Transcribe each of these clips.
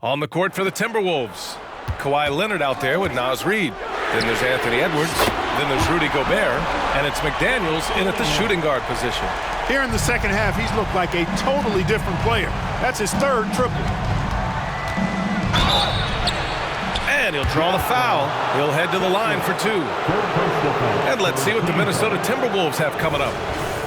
On the court for the Timberwolves, Kawhi Leonard out there with Naz Reid. Then there's Anthony Edwards. Then there's Rudy Gobert. And it's McDaniels in at the shooting guard position. Here in the second half, he's looked like a totally different player. That's his third triple. And he'll draw the foul. He'll head to the line for two. And let's see what the Minnesota Timberwolves have coming up.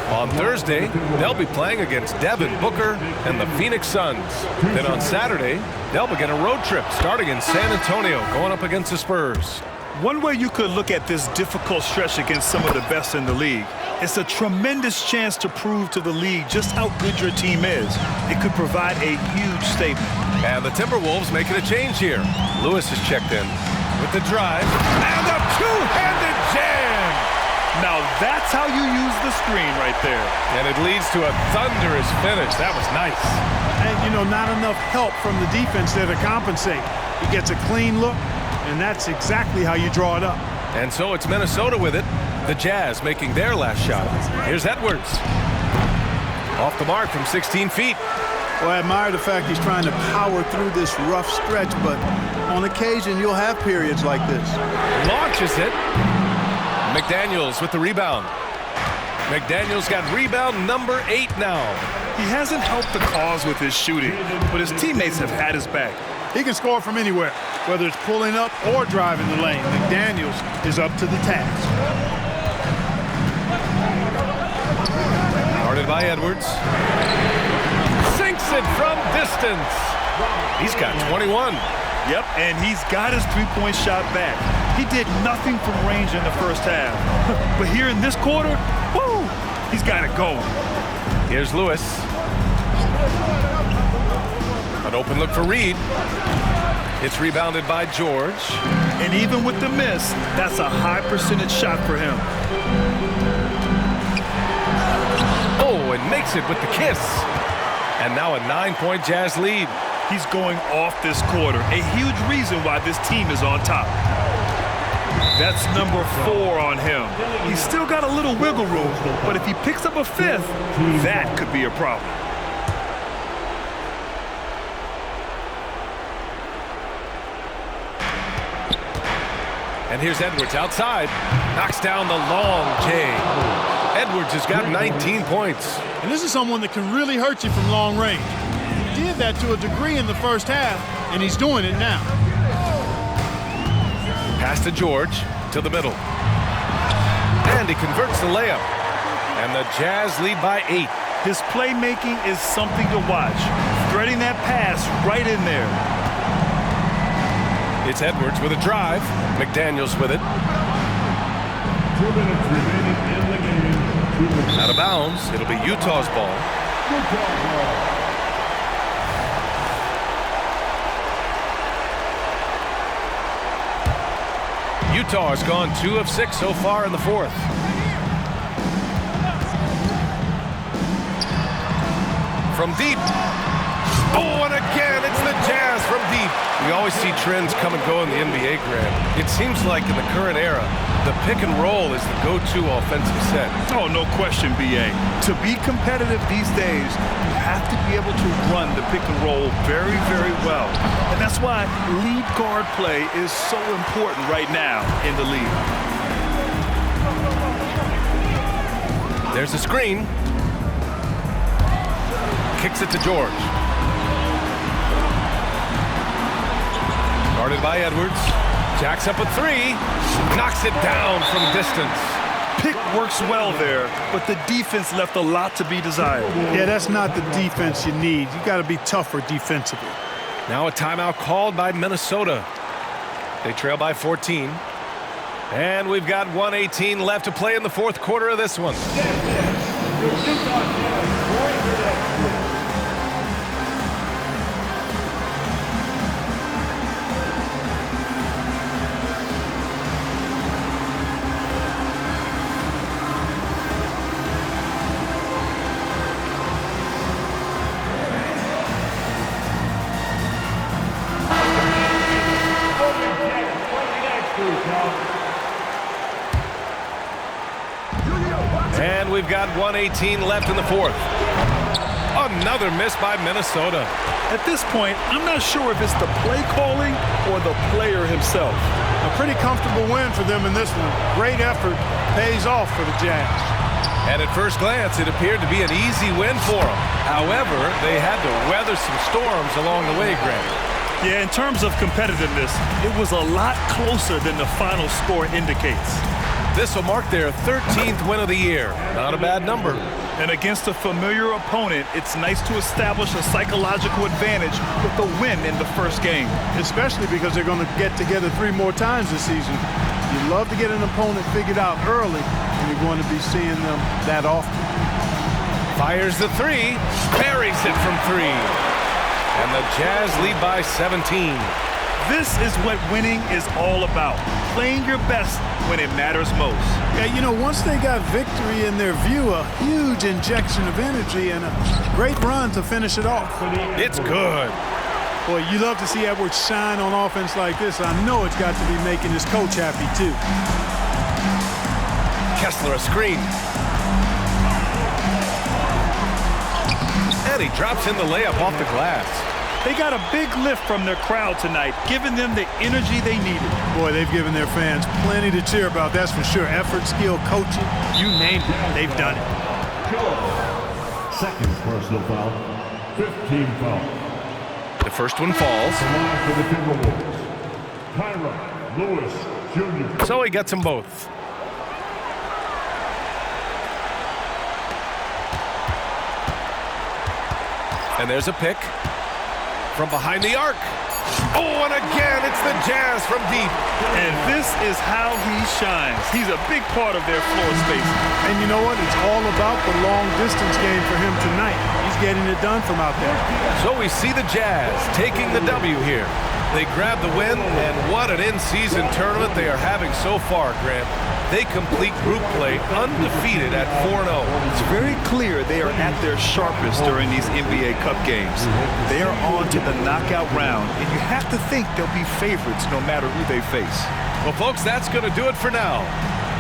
On Thursday, they'll be playing against Devin Booker and the Phoenix Suns. Then on Saturday, they'll begin a road trip starting in San Antonio, going up against the Spurs. One way you could look at this difficult stretch against some of the best in the league, it's a tremendous chance to prove to the league just how good your team is. It could provide a huge statement. And the Timberwolves making a change here. Lewis has checked in with the drive and a two-handed jam. Now that's how you use the screen right there. And it leads to a thunderous finish. That was nice. And, you know, not enough help from the defense there to compensate. He gets a clean look, and that's exactly how you draw it up. And so it's Minnesota with it. The Jazz making their last shot. Here's Edwards. Off the mark from 16 feet. Well, I admire the fact he's trying to power through this rough stretch, but on occasion you'll have periods like this. Launches it. McDaniels with the rebound. McDaniels got rebound number 8 now. He hasn't helped the cause with his shooting, but his teammates have had his back. He can score from anywhere, whether it's pulling up or driving the lane. McDaniels is up to the task. Guarded by Edwards. Sinks it from distance. He's got 21. Yep, and he's got his three-point shot back. He did nothing from range in the first half. But here in this quarter, woo, he's got it going. Here's Lewis. An open look for Reid. It's rebounded by George. And even with the miss, that's a high percentage shot for him. Oh, and makes it with the kiss. And now a 9-point Jazz lead. He's going off this quarter, a huge reason why this team is on top. That's number 4 on him. He's still got a little wiggle room, but if he picks up a 5th, that could be a problem. And here's Edwards outside. Knocks down the long J. Edwards has got 19 points. And this is someone that can really hurt you from long range. He did that to a degree in the first half, and he's doing it now. Pass to George, to the middle. And he converts the layup. And the Jazz lead by 8. His playmaking is something to watch. Threading that pass right in there. It's Edwards with a drive. McDaniels with it. 2 minutes remaining in the game. Out of bounds. It'll be Utah's ball. Utah has gone 2 of 6 so far in the fourth. From deep. Oh, and again, it's the Jazz from deep. We always see trends come and go in the NBA, Grant. It seems like in the current era, the pick and roll is the go-to offensive set. Oh, no question, B.A. To be competitive these days, you have to be able to run the pick and roll very, very well. And that's why lead guard play is so important right now in the league. There's a screen. Kicks it to George. Guarded by Edwards. Jacks up a 3. Knocks it down from distance. Pick works well there, but the defense left a lot to be desired. Yeah, that's not the defense you need. You got to be tougher defensively. Now a timeout called by Minnesota. They trail by 14. And we've got 1:18 left to play in the fourth quarter of this one. And we've got 1:18 left in the fourth. A Another miss by Minnesota. At this point, I'm not sure if it's the play calling or the player himself. A pretty comfortable win for them in this one. Great effort pays off for the Jazz. And at first glance, it appeared to be an easy win for them. However, they had to weather some storms along the way, Grant. Yeah, in terms of competitiveness, it was a lot closer than the final score indicates. This will mark their 13th win of the year. Not a bad number. And against a familiar opponent, it's nice to establish a psychological advantage with the win in the first game. Especially because they're going to get together 3 more times this season. You love to get an opponent figured out early, and you're going to be seeing them that often. Fires the 3, buries it from 3. And the Jazz lead by 17. This is what winning is all about. Playing your best when it matters most. Yeah, you know, once they got victory in their view, a huge injection of energy and a great run to finish it off. It's good. Boy, you love to see Edwards shine on offense like this. I know it's got to be making his coach happy, too. Kessler a screen. And he drops in the layup off the glass. They got a big lift from their crowd tonight, giving them the energy they needed. Boy, they've given their fans plenty to cheer about, that's for sure. Effort, skill, coaching, you name it, they've done it. Second personal foul, 15 foul. The first one falls. For the Timberwolves, Tyron Lewis Jr. So he gets them both. And there's a pick from behind the arc. Oh, and again, it's the Jazz from deep. And this is how he shines. He's a big part of their floor space. And you know what? It's all about the long-distance game for him tonight. He's getting it done from out there. So we see the Jazz taking the W here. They grab the win, and what an in-season tournament they are having so far, Grant. They complete group play undefeated at 4-0. It's very clear they are at their sharpest during these NBA Cup games. They are on to the knockout round, and you have to think they'll be favorites no matter who they face. Well, folks, that's going to do it for now.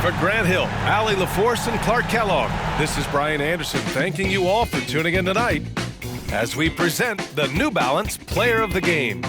For Grant Hill, Allie LaForce, and Clark Kellogg, this is Brian Anderson thanking you all for tuning in tonight as we present the New Balance Player of the Game.